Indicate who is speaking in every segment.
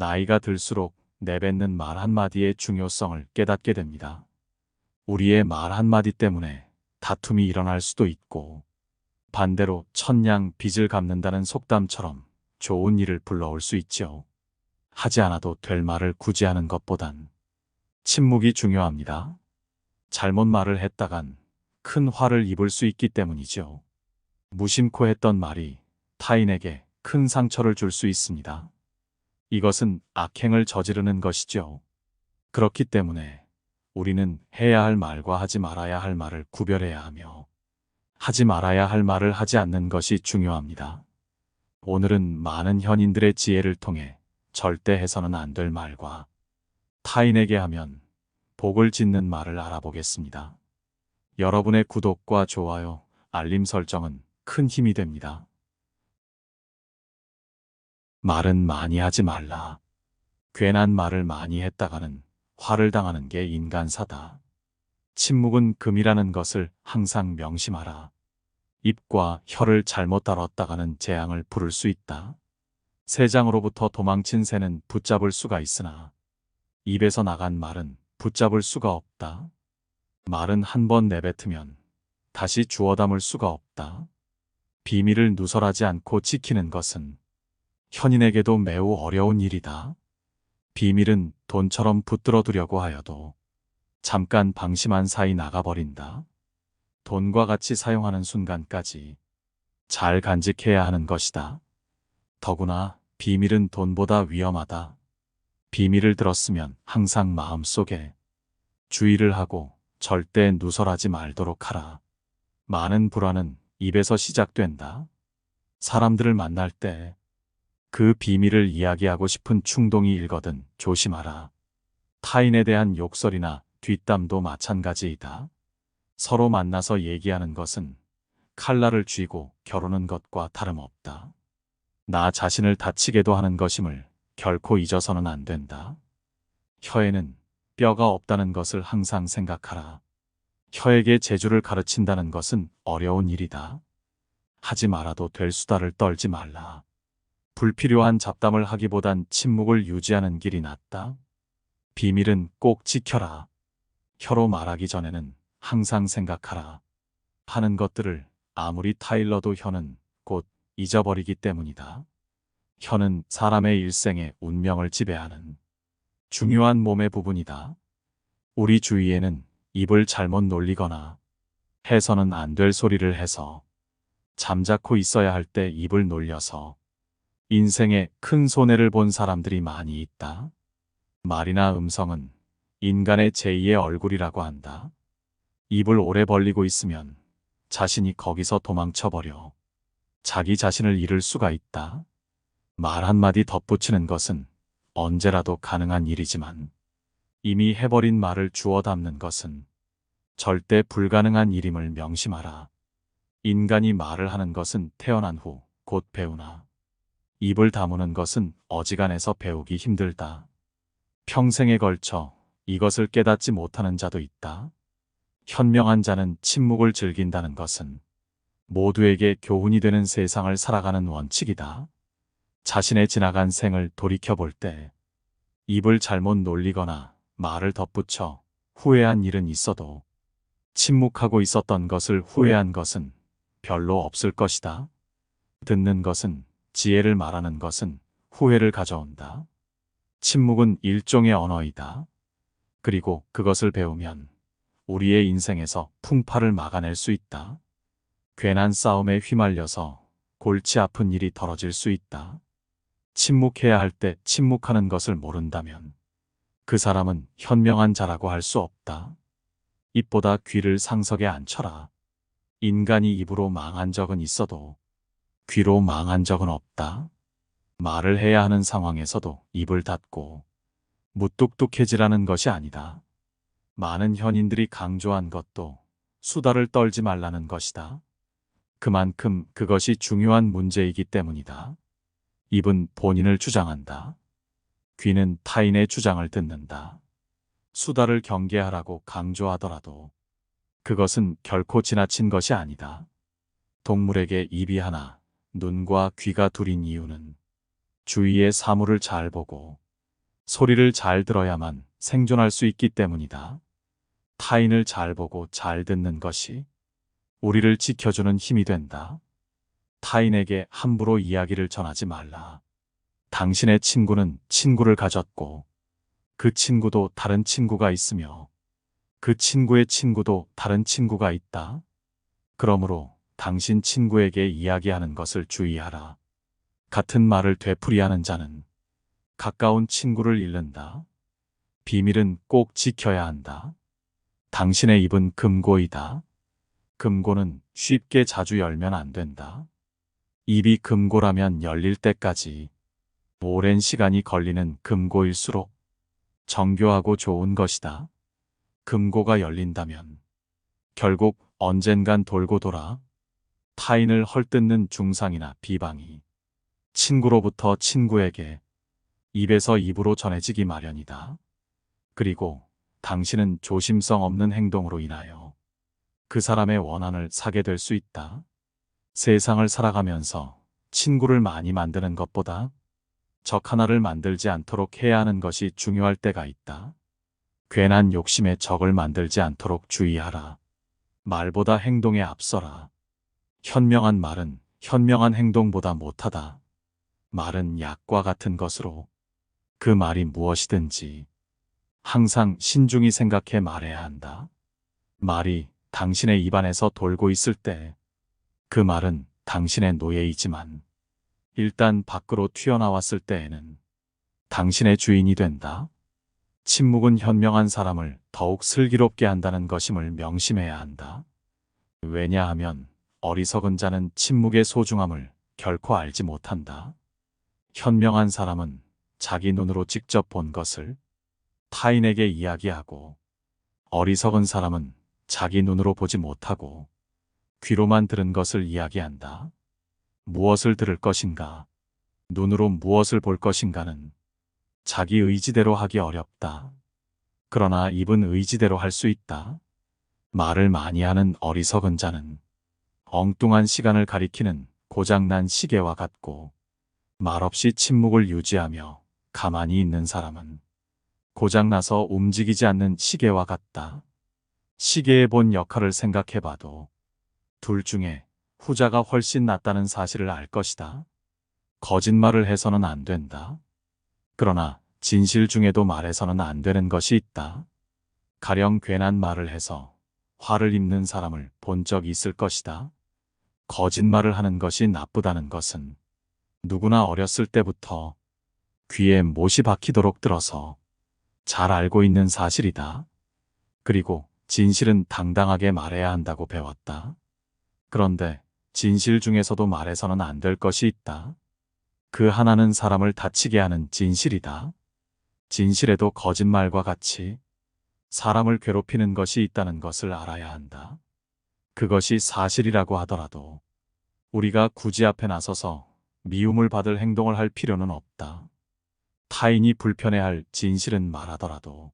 Speaker 1: 나이가 들수록 내뱉는 말 한마디의 중요성을 깨닫게 됩니다. 우리의 말 한마디 때문에 다툼이 일어날 수도 있고, 반대로 천냥 빚을 갚는다는 속담처럼 좋은 일을 불러올 수 있죠. 하지 않아도 될 말을 굳이 하는 것보단 침묵이 중요합니다. 잘못 말을 했다간 큰 화를 입을 수 있기 때문이죠. 무심코 했던 말이 타인에게 큰 상처를 줄 수 있습니다. 이것은 악행을 저지르는 것이죠. 그렇기 때문에 우리는 해야 할 말과 하지 말아야 할 말을 구별해야 하며, 하지 말아야 할 말을 하지 않는 것이 중요합니다. 오늘은 많은 현인들의 지혜를 통해 절대 해서는 안 될 말과 타인에게 하면 복을 짓는 말을 알아보겠습니다. 여러분의 구독과 좋아요, 알림 설정은 큰 힘이 됩니다. 말은 많이 하지 말라. 괜한 말을 많이 했다가는 화를 당하는 게 인간사다. 침묵은 금이라는 것을 항상 명심하라. 입과 혀를 잘못 다뤘다가는 재앙을 부를 수 있다. 새장으로부터 도망친 새는 붙잡을 수가 있으나 입에서 나간 말은 붙잡을 수가 없다. 말은 한 번 내뱉으면 다시 주워 담을 수가 없다. 비밀을 누설하지 않고 지키는 것은 현인에게도 매우 어려운 일이다. 비밀은 돈처럼 붙들어 두려고 하여도 잠깐 방심한 사이 나가버린다. 돈과 같이 사용하는 순간까지 잘 간직해야 하는 것이다. 더구나 비밀은 돈보다 위험하다. 비밀을 들었으면 항상 마음속에 주의를 하고 절대 누설하지 말도록 하라. 많은 불화는 입에서 시작된다. 사람들을 만날 때 그 비밀을 이야기하고 싶은 충동이 일거든 조심하라. 타인에 대한 욕설이나 뒷담도 마찬가지이다. 서로 만나서 얘기하는 것은 칼날을 쥐고 겨루는 것과 다름없다. 나 자신을 다치게도 하는 것임을 결코 잊어서는 안 된다. 혀에는 뼈가 없다는 것을 항상 생각하라. 혀에게 재주를 가르친다는 것은 어려운 일이다. 하지 말아도 될 수다를 떨지 말라. 불필요한 잡담을 하기보단 침묵을 유지하는 길이 낫다. 비밀은 꼭 지켜라. 혀로 말하기 전에는 항상 생각하라. 하는 것들을 아무리 타일러도 혀는 곧 잊어버리기 때문이다. 혀는 사람의 일생의 운명을 지배하는 중요한 몸의 부분이다. 우리 주위에는 입을 잘못 놀리거나 해서는 안 될 소리를 해서 잠자코 있어야 할 때 입을 놀려서 인생에 큰 손해를 본 사람들이 많이 있다. 말이나 음성은 인간의 제2의 얼굴이라고 한다. 입을 오래 벌리고 있으면 자신이 거기서 도망쳐버려 자기 자신을 잃을 수가 있다. 말 한마디 덧붙이는 것은 언제라도 가능한 일이지만 이미 해버린 말을 주워 담는 것은 절대 불가능한 일임을 명심하라. 인간이 말을 하는 것은 태어난 후 곧 배우나 입을 다무는 것은 어지간해서 배우기 힘들다. 평생에 걸쳐 이것을 깨닫지 못하는 자도 있다. 현명한 자는 침묵을 즐긴다는 것은 모두에게 교훈이 되는 세상을 살아가는 원칙이다. 자신의 지나간 생을 돌이켜볼 때 입을 잘못 놀리거나 말을 덧붙여 후회한 일은 있어도 침묵하고 있었던 것을 후회한 것은 별로 없을 것이다. 듣는 것은 지혜를 말하는 것은 후회를 가져온다. 침묵은 일종의 언어이다. 그리고 그것을 배우면 우리의 인생에서 풍파를 막아낼 수 있다. 괜한 싸움에 휘말려서 골치 아픈 일이 벌어질 수 있다. 침묵해야 할 때 침묵하는 것을 모른다면 그 사람은 현명한 자라고 할 수 없다. 입보다 귀를 상석에 앉혀라. 인간이 입으로 망한 적은 있어도 귀로 망한 적은 없다. 말을 해야 하는 상황에서도 입을 닫고 무뚝뚝해지라는 것이 아니다. 많은 현인들이 강조한 것도 수다를 떨지 말라는 것이다. 그만큼 그것이 중요한 문제이기 때문이다. 입은 본인을 주장한다. 귀는 타인의 주장을 듣는다. 수다를 경계하라고 강조하더라도 그것은 결코 지나친 것이 아니다. 동물에게 입이 하나, 눈과 귀가 둘인 이유는 주위의 사물을 잘 보고 소리를 잘 들어야만 생존할 수 있기 때문이다. 타인을 잘 보고 잘 듣는 것이 우리를 지켜주는 힘이 된다. 타인에게 함부로 이야기를 전하지 말라. 당신의 친구는 친구를 가졌고 그 친구도 다른 친구가 있으며 그 친구의 친구도 다른 친구가 있다. 그러므로 당신 친구에게 이야기하는 것을 주의하라. 같은 말을 되풀이하는 자는 가까운 친구를 잃는다. 비밀은 꼭 지켜야 한다. 당신의 입은 금고이다. 금고는 쉽게 자주 열면 안 된다. 입이 금고라면 열릴 때까지 오랜 시간이 걸리는 금고일수록 정교하고 좋은 것이다. 금고가 열린다면 결국 언젠간 돌고 돌아 타인을 헐뜯는 중상이나 비방이 친구로부터 친구에게 입에서 입으로 전해지기 마련이다. 그리고 당신은 조심성 없는 행동으로 인하여 그 사람의 원한을 사게 될 수 있다. 세상을 살아가면서 친구를 많이 만드는 것보다 적 하나를 만들지 않도록 해야 하는 것이 중요할 때가 있다. 괜한 욕심에 적을 만들지 않도록 주의하라. 말보다 행동에 앞서라. 현명한 말은 현명한 행동보다 못하다. 말은 약과 같은 것으로 그 말이 무엇이든지 항상 신중히 생각해 말해야 한다. 말이 당신의 입안에서 돌고 있을 때 그 말은 당신의 노예이지만 일단 밖으로 튀어나왔을 때에는 당신의 주인이 된다. 침묵은 현명한 사람을 더욱 슬기롭게 한다는 것임을 명심해야 한다. 왜냐하면 어리석은 자는 침묵의 소중함을 결코 알지 못한다. 현명한 사람은 자기 눈으로 직접 본 것을 타인에게 이야기하고 어리석은 사람은 자기 눈으로 보지 못하고 귀로만 들은 것을 이야기한다. 무엇을 들을 것인가, 눈으로 무엇을 볼 것인가는 자기 의지대로 하기 어렵다. 그러나 입은 의지대로 할 수 있다. 말을 많이 하는 어리석은 자는 엉뚱한 시간을 가리키는 고장난 시계와 같고 말없이 침묵을 유지하며 가만히 있는 사람은 고장나서 움직이지 않는 시계와 같다. 시계에 본 역할을 생각해봐도 둘 중에 후자가 훨씬 낫다는 사실을 알 것이다. 거짓말을 해서는 안 된다. 그러나 진실 중에도 말해서는 안 되는 것이 있다. 가령 괜한 말을 해서 화를 입는 사람을 본 적이 있을 것이다. 거짓말을 하는 것이 나쁘다는 것은 누구나 어렸을 때부터 귀에 못이 박히도록 들어서 잘 알고 있는 사실이다. 그리고 진실은 당당하게 말해야 한다고 배웠다. 그런데 진실 중에서도 말해서는 안 될 것이 있다. 그 하나는 사람을 다치게 하는 진실이다. 진실에도 거짓말과 같이 사람을 괴롭히는 것이 있다는 것을 알아야 한다. 그것이 사실이라고 하더라도 우리가 굳이 앞에 나서서 미움을 받을 행동을 할 필요는 없다. 타인이 불편해할 진실은 말하더라도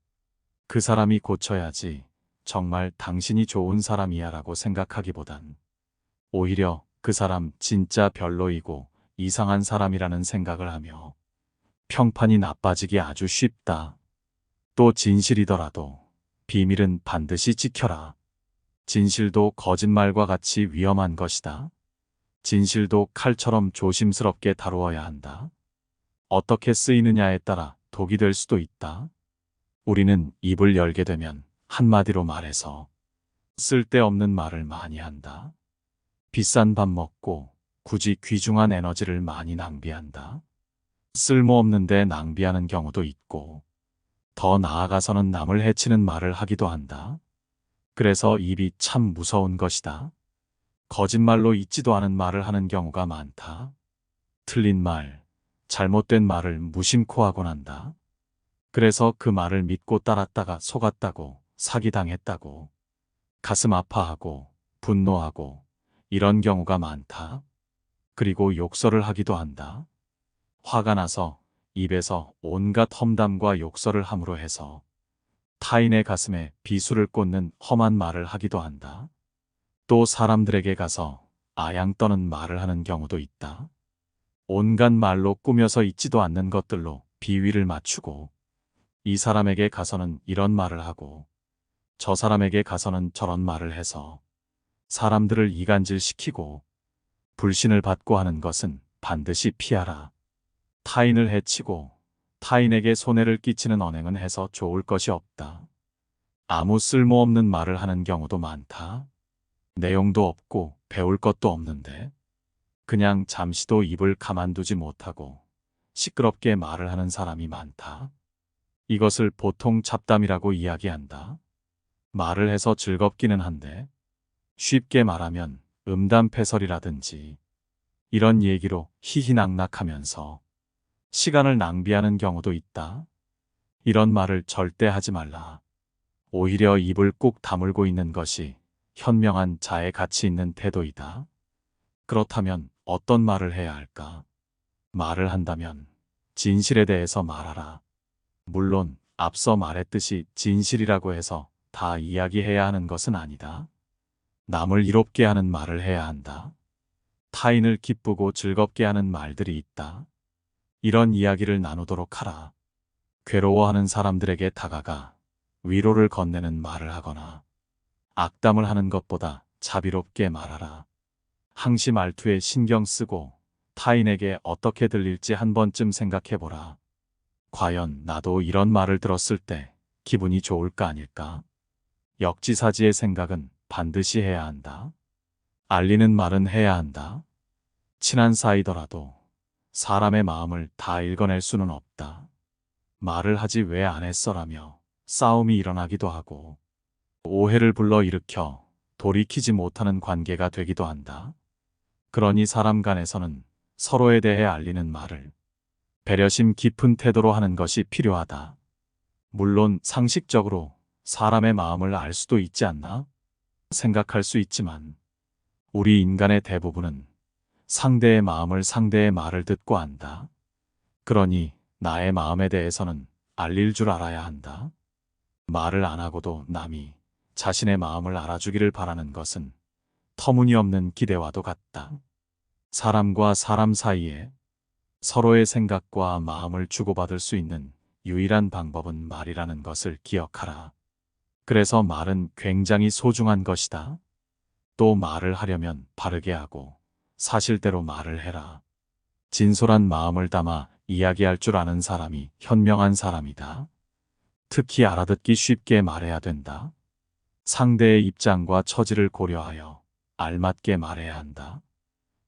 Speaker 1: 그 사람이 고쳐야지 정말 당신이 좋은 사람이야 라고 생각하기보단 오히려 그 사람 진짜 별로이고 이상한 사람이라는 생각을 하며 평판이 나빠지기 아주 쉽다. 또 진실이더라도 비밀은 반드시 지켜라. 진실도 거짓말과 같이 위험한 것이다. 진실도 칼처럼 조심스럽게 다루어야 한다. 어떻게 쓰이느냐에 따라 독이 될 수도 있다. 우리는 입을 열게 되면 한마디로 말해서 쓸데없는 말을 많이 한다. 비싼 밥 먹고 굳이 귀중한 에너지를 많이 낭비한다. 쓸모없는데 낭비하는 경우도 있고 더 나아가서는 남을 해치는 말을 하기도 한다. 그래서 입이 참 무서운 것이다. 거짓말로 있지도 않은 말을 하는 경우가 많다. 틀린 말, 잘못된 말을 무심코 하곤 한다. 그래서 그 말을 믿고 따랐다가 속았다고, 사기당했다고, 가슴 아파하고, 분노하고, 이런 경우가 많다. 그리고 욕설을 하기도 한다. 화가 나서 입에서 온갖 험담과 욕설을 함으로 해서 타인의 가슴에 비수를 꽂는 험한 말을 하기도 한다. 또 사람들에게 가서 아양 떠는 말을 하는 경우도 있다. 온갖 말로 꾸며서 있지도 않는 것들로 비위를 맞추고 이 사람에게 가서는 이런 말을 하고 저 사람에게 가서는 저런 말을 해서 사람들을 이간질시키고 불신을 받고 하는 것은 반드시 피하라. 타인을 해치고 타인에게 손해를 끼치는 언행은 해서 좋을 것이 없다. 아무 쓸모없는 말을 하는 경우도 많다. 내용도 없고 배울 것도 없는데 그냥 잠시도 입을 가만두지 못하고 시끄럽게 말을 하는 사람이 많다. 이것을 보통 잡담이라고 이야기한다. 말을 해서 즐겁기는 한데 쉽게 말하면 음담패설이라든지 이런 얘기로 희희낙낙하면서 시간을 낭비하는 경우도 있다. 이런 말을 절대 하지 말라. 오히려 입을 꾹 다물고 있는 것이 현명한 자의 가치 있는 태도이다. 그렇다면 어떤 말을 해야 할까? 말을 한다면 진실에 대해서 말하라. 물론 앞서 말했듯이 진실이라고 해서 다 이야기해야 하는 것은 아니다. 남을 이롭게 하는 말을 해야 한다. 타인을 기쁘고 즐겁게 하는 말들이 있다. 이런 이야기를 나누도록 하라. 괴로워하는 사람들에게 다가가 위로를 건네는 말을 하거나 악담을 하는 것보다 자비롭게 말하라. 항시 말투에 신경 쓰고 타인에게 어떻게 들릴지 한 번쯤 생각해보라. 과연 나도 이런 말을 들었을 때 기분이 좋을까 아닐까? 역지사지의 생각은 반드시 해야 한다. 알리는 말은 해야 한다. 친한 사이더라도 사람의 마음을 다 읽어낼 수는 없다. 말을 하지 왜 안 했어라며 싸움이 일어나기도 하고 오해를 불러일으켜 돌이키지 못하는 관계가 되기도 한다. 그러니 사람 간에서는 서로에 대해 알리는 말을 배려심 깊은 태도로 하는 것이 필요하다. 물론 상식적으로 사람의 마음을 알 수도 있지 않나? 생각할 수 있지만 우리 인간의 대부분은 상대의 마음을 상대의 말을 듣고 안다. 그러니 나의 마음에 대해서는 알릴 줄 알아야 한다. 말을 안 하고도 남이 자신의 마음을 알아주기를 바라는 것은 터무니없는 기대와도 같다. 사람과 사람 사이에 서로의 생각과 마음을 주고받을 수 있는 유일한 방법은 말이라는 것을 기억하라. 그래서 말은 굉장히 소중한 것이다. 또 말을 하려면 바르게 하고 사실대로 말을 해라. 진솔한 마음을 담아 이야기할 줄 아는 사람이 현명한 사람이다. 특히 알아듣기 쉽게 말해야 된다. 상대의 입장과 처지를 고려하여 알맞게 말해야 한다.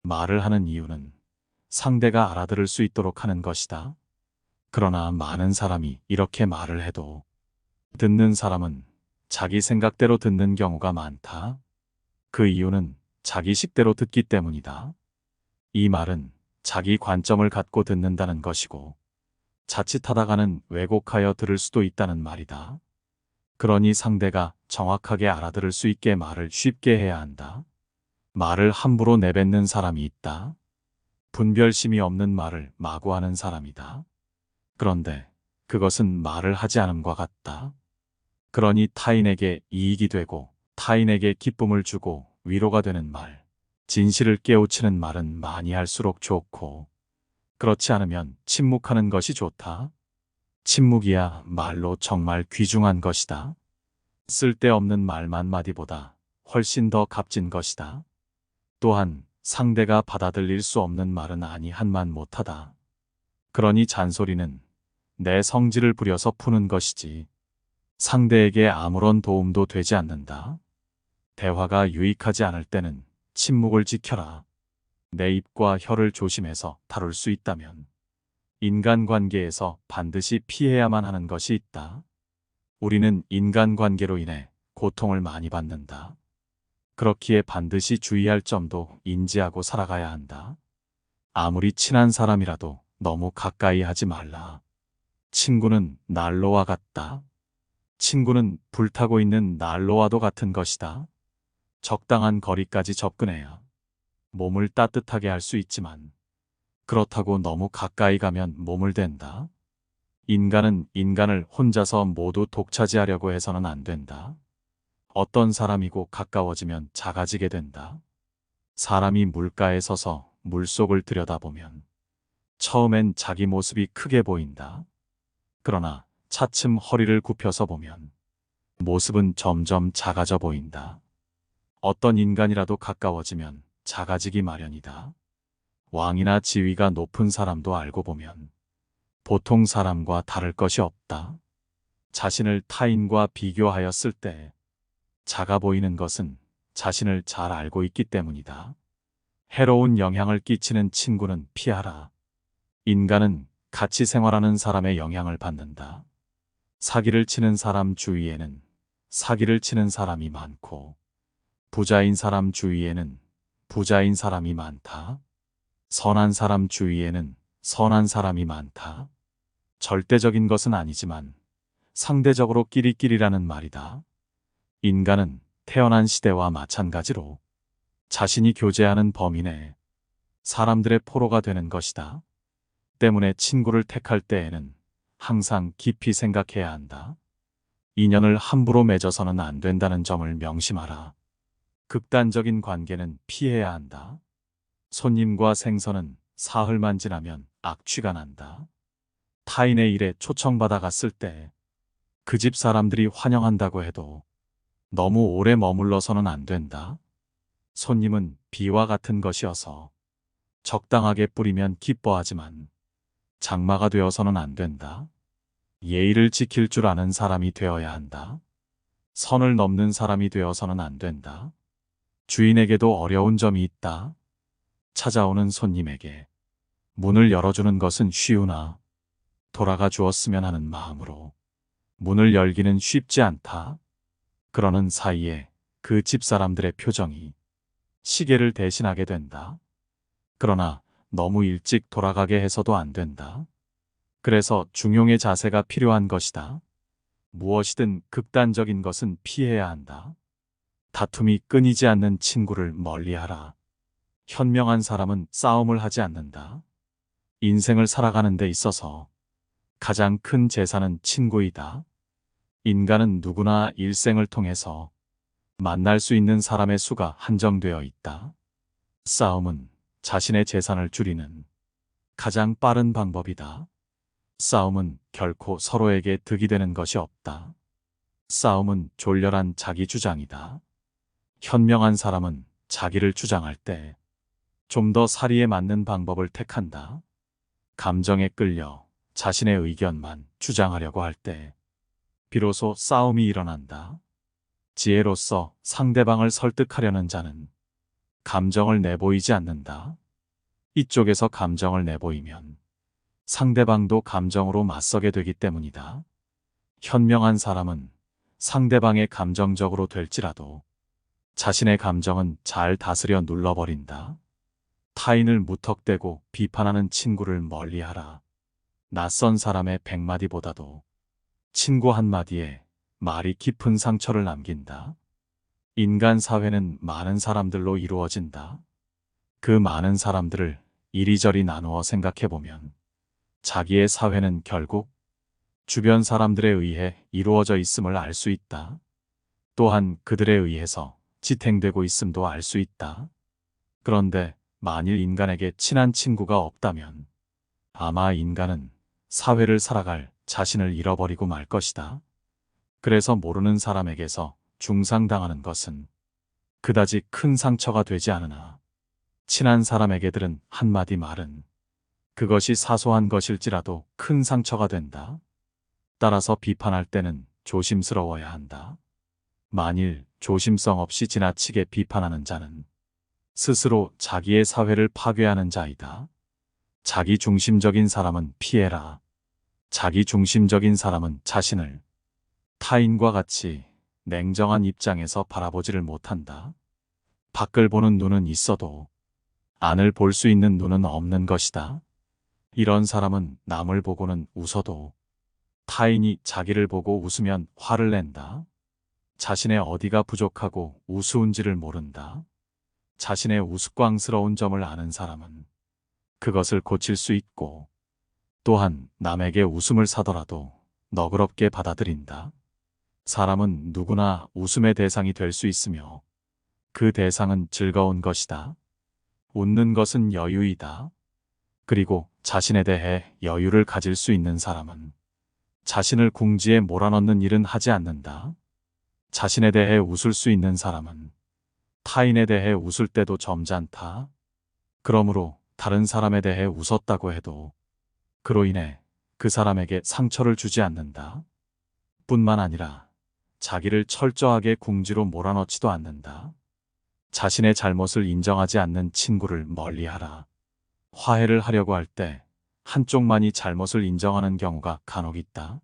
Speaker 1: 말을 하는 이유는 상대가 알아들을 수 있도록 하는 것이다. 그러나 많은 사람이 이렇게 말을 해도 듣는 사람은 자기 생각대로 듣는 경우가 많다. 그 이유는 자기 식대로 듣기 때문이다. 이 말은 자기 관점을 갖고 듣는다는 것이고 자칫하다가는 왜곡하여 들을 수도 있다는 말이다. 그러니 상대가 정확하게 알아들을 수 있게 말을 쉽게 해야 한다. 말을 함부로 내뱉는 사람이 있다. 분별심이 없는 말을 마구 하는 사람이다. 그런데 그것은 말을 하지 않음과 같다. 그러니 타인에게 이익이 되고 타인에게 기쁨을 주고 위로가 되는 말, 진실을 깨우치는 말은 많이 할수록 좋고 그렇지 않으면 침묵하는 것이 좋다. 침묵이야 말로 정말 귀중한 것이다. 쓸데없는 말 한마디보다 훨씬 더 값진 것이다. 또한 상대가 받아들일 수 없는 말은 아니 한만 못하다. 그러니 잔소리는 내 성질을 부려서 푸는 것이지 상대에게 아무런 도움도 되지 않는다. 대화가 유익하지 않을 때는 침묵을 지켜라. 내 입과 혀를 조심해서 다룰 수 있다면 인간관계에서 반드시 피해야만 하는 것이 있다. 우리는 인간관계로 인해 고통을 많이 받는다. 그렇기에 반드시 주의할 점도 인지하고 살아가야 한다. 아무리 친한 사람이라도 너무 가까이 하지 말라. 친구는 난로와 같다. 친구는 불타고 있는 난로와도 같은 것이다. 적당한 거리까지 접근해야 몸을 따뜻하게 할 수 있지만 그렇다고 너무 가까이 가면 몸을 댄다. 인간은 인간을 혼자서 모두 독차지하려고 해서는 안 된다. 어떤 사람이고 가까워지면 작아지게 된다. 사람이 물가에 서서 물속을 들여다보면 처음엔 자기 모습이 크게 보인다. 그러나 차츰 허리를 굽혀서 보면 모습은 점점 작아져 보인다. 어떤 인간이라도 가까워지면 작아지기 마련이다. 왕이나 지위가 높은 사람도 알고 보면 보통 사람과 다를 것이 없다. 자신을 타인과 비교하였을 때 작아 보이는 것은 자신을 잘 알고 있기 때문이다. 해로운 영향을 끼치는 친구는 피하라. 인간은 같이 생활하는 사람의 영향을 받는다. 사기를 치는 사람 주위에는 사기를 치는 사람이 많고, 부자인 사람 주위에는 부자인 사람이 많다. 선한 사람 주위에는 선한 사람이 많다. 절대적인 것은 아니지만 상대적으로 끼리끼리라는 말이다. 인간은 태어난 시대와 마찬가지로 자신이 교제하는 범위 내 사람들의 포로가 되는 것이다. 때문에 친구를 택할 때에는 항상 깊이 생각해야 한다. 인연을 함부로 맺어서는 안 된다는 점을 명심하라. 극단적인 관계는 피해야 한다. 손님과 생선은 사흘만 지나면 악취가 난다. 타인의 일에 초청받아 갔을 때 그 집 사람들이 환영한다고 해도 너무 오래 머물러서는 안 된다. 손님은 비와 같은 것이어서 적당하게 뿌리면 기뻐하지만 장마가 되어서는 안 된다. 예의를 지킬 줄 아는 사람이 되어야 한다. 선을 넘는 사람이 되어서는 안 된다. 주인에게도 어려운 점이 있다. 찾아오는 손님에게 문을 열어주는 것은 쉬우나 돌아가 주었으면 하는 마음으로 문을 열기는 쉽지 않다. 그러는 사이에 그 집사람들의 표정이 시계를 대신하게 된다. 그러나 너무 일찍 돌아가게 해서도 안 된다. 그래서 중용의 자세가 필요한 것이다. 무엇이든 극단적인 것은 피해야 한다. 다툼이 끊이지 않는 친구를 멀리하라. 현명한 사람은 싸움을 하지 않는다. 인생을 살아가는 데 있어서 가장 큰 재산은 친구이다. 인간은 누구나 일생을 통해서 만날 수 있는 사람의 수가 한정되어 있다. 싸움은 자신의 재산을 줄이는 가장 빠른 방법이다. 싸움은 결코 서로에게 득이 되는 것이 없다. 싸움은 졸렬한 자기 주장이다. 현명한 사람은 자기를 주장할 때 좀 더 사리에 맞는 방법을 택한다. 감정에 끌려 자신의 의견만 주장하려고 할 때 비로소 싸움이 일어난다. 지혜로서 상대방을 설득하려는 자는 감정을 내보이지 않는다. 이쪽에서 감정을 내보이면 상대방도 감정으로 맞서게 되기 때문이다. 현명한 사람은 상대방의 감정적으로 될지라도 자신의 감정은 잘 다스려 눌러버린다. 타인을 무턱대고 비판하는 친구를 멀리하라. 낯선 사람의 100마디보다도 친구 한마디에 말이 깊은 상처를 남긴다. 인간 사회는 많은 사람들로 이루어진다. 그 많은 사람들을 이리저리 나누어 생각해보면 자기의 사회는 결국 주변 사람들에 의해 이루어져 있음을 알 수 있다. 또한 그들에 의해서 지탱되고 있음도 알 수 있다. 그런데 만일 인간에게 친한 친구가 없다면 아마 인간은 사회를 살아갈 자신을 잃어버리고 말 것이다. 그래서 모르는 사람에게서 중상당하는 것은 그다지 큰 상처가 되지 않으나 친한 사람에게 들은 한마디 말은 그것이 사소한 것일지라도 큰 상처가 된다. 따라서 비판할 때는 조심스러워야 한다. 만일 조심성 없이 지나치게 비판하는 자는 스스로 자기의 사회를 파괴하는 자이다. 자기 중심적인 사람은 피해라. 자기 중심적인 사람은 자신을 타인과 같이 냉정한 입장에서 바라보지를 못한다. 밖을 보는 눈은 있어도 안을 볼 수 있는 눈은 없는 것이다. 이런 사람은 남을 보고는 웃어도 타인이 자기를 보고 웃으면 화를 낸다. 자신의 어디가 부족하고 우스운지를 모른다. 자신의 우스꽝스러운 점을 아는 사람은 그것을 고칠 수 있고 또한 남에게 웃음을 사더라도 너그럽게 받아들인다. 사람은 누구나 웃음의 대상이 될 수 있으며 그 대상은 즐거운 것이다. 웃는 것은 여유이다. 그리고 자신에 대해 여유를 가질 수 있는 사람은 자신을 궁지에 몰아넣는 일은 하지 않는다. 자신에 대해 웃을 수 있는 사람은 타인에 대해 웃을 때도 점잖다. 그러므로 다른 사람에 대해 웃었다고 해도 그로 인해 그 사람에게 상처를 주지 않는다. 뿐만 아니라 자기를 철저하게 궁지로 몰아넣지도 않는다. 자신의 잘못을 인정하지 않는 친구를 멀리하라. 화해를 하려고 할 때 한쪽만이 잘못을 인정하는 경우가 간혹 있다.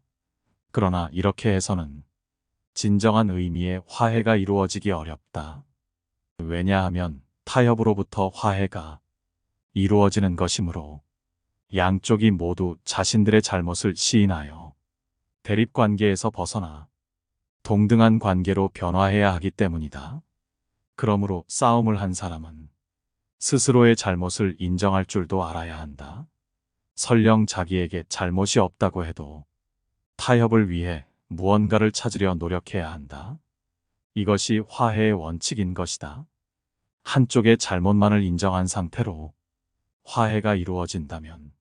Speaker 1: 그러나 이렇게 해서는 진정한 의미의 화해가 이루어지기 어렵다. 왜냐하면 타협으로부터 화해가 이루어지는 것이므로 양쪽이 모두 자신들의 잘못을 시인하여 대립관계에서 벗어나 동등한 관계로 변화해야 하기 때문이다. 그러므로 싸움을 한 사람은 스스로의 잘못을 인정할 줄도 알아야 한다. 설령 자기에게 잘못이 없다고 해도 타협을 위해 무언가를 찾으려 노력해야 한다. 이것이 화해의 원칙인 것이다. 한쪽의 잘못만을 인정한 상태로 화해가 이루어진다면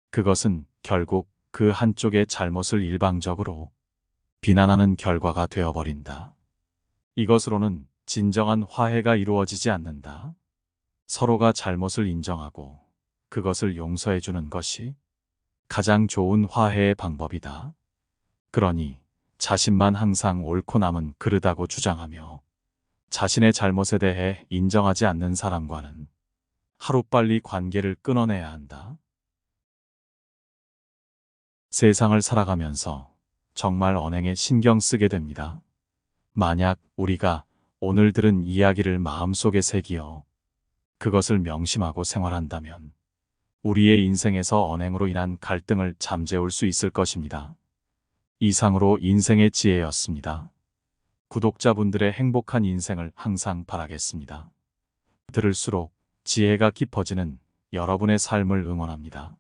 Speaker 1: 그것은 결국 그 한쪽의 잘못을 일방적으로 비난하는 결과가 되어버린다. 이것으로는 진정한 화해가 이루어지지 않는다. 서로가 잘못을 인정하고 그것을 용서해 주는 것이 가장 좋은 화해의 방법이다. 그러니 자신만 항상 옳고 남은 그르다고 주장하며 자신의 잘못에 대해 인정하지 않는 사람과는 하루빨리 관계를 끊어내야 한다. 세상을 살아가면서 정말 언행에 신경 쓰게 됩니다. 만약 우리가 오늘 들은 이야기를 마음속에 새기어 그것을 명심하고 생활한다면 우리의 인생에서 언행으로 인한 갈등을 잠재울 수 있을 것입니다. 이상으로 인생의 지혜였습니다. 구독자분들의 행복한 인생을 항상 바라겠습니다. 들을수록 지혜가 깊어지는 여러분의 삶을 응원합니다.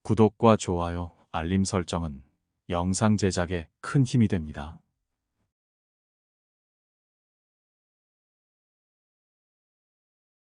Speaker 1: 구독과 좋아요, 알림 설정은 영상 제작에 큰 힘이 됩니다.